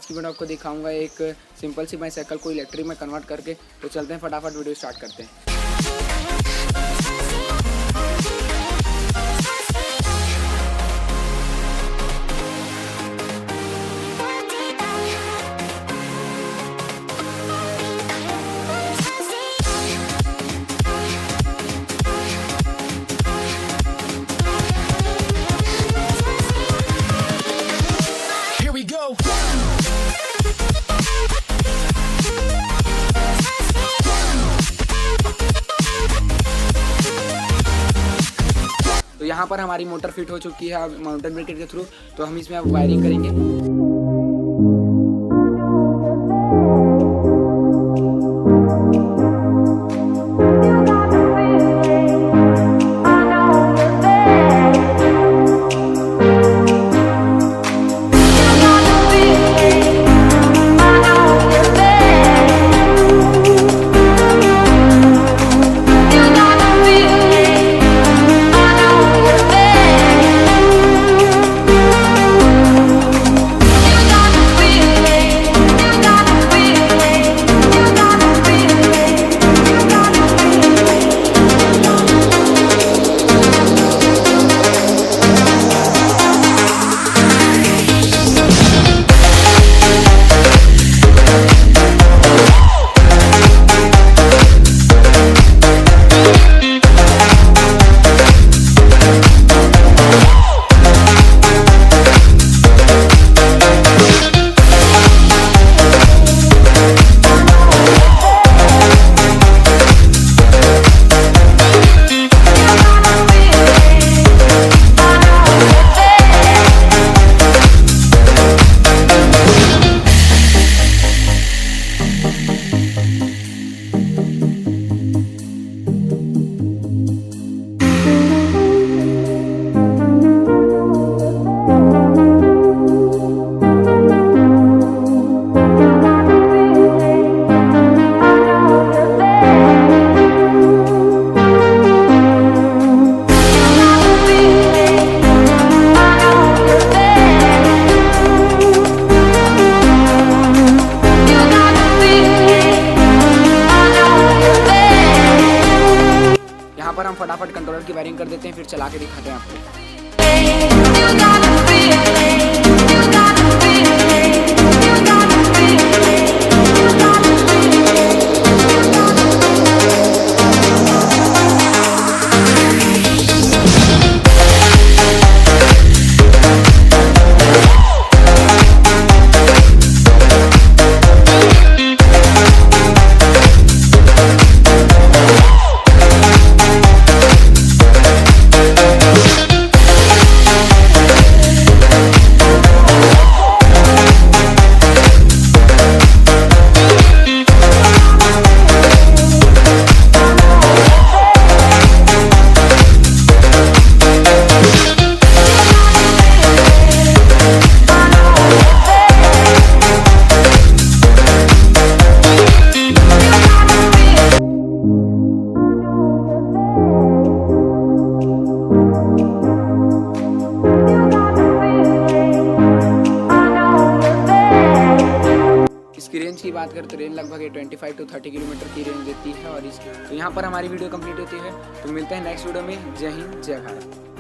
आज की वीडियो आपको दिखाऊंगा एक सिंपल सी बाईसाइकिल को इलेक्ट्रिक में कन्वर्ट करके। तो चलते हैं फटाफट वीडियो स्टार्ट करते हैं। तो यहाँ पर हमारी मोटर फिट हो चुकी है माउंटेन ब्रेकेट के थ्रू। तो हम इसमें अब वायरिंग करेंगे। यहाँ पर हम फटाफट कंट्रोलर की वायरिंग कर देते हैं, फिर चला के दिखाते हैं आपको। इसकी रेंज की बात करें तो रेंज लगभग 25 to 30 किलोमीटर की रेंज देती है। और तो यहाँ पर हमारी वीडियो कंप्लीट होती है। तो मिलते हैं नेक्स्ट वीडियो में। जय हिंद, जय भारत।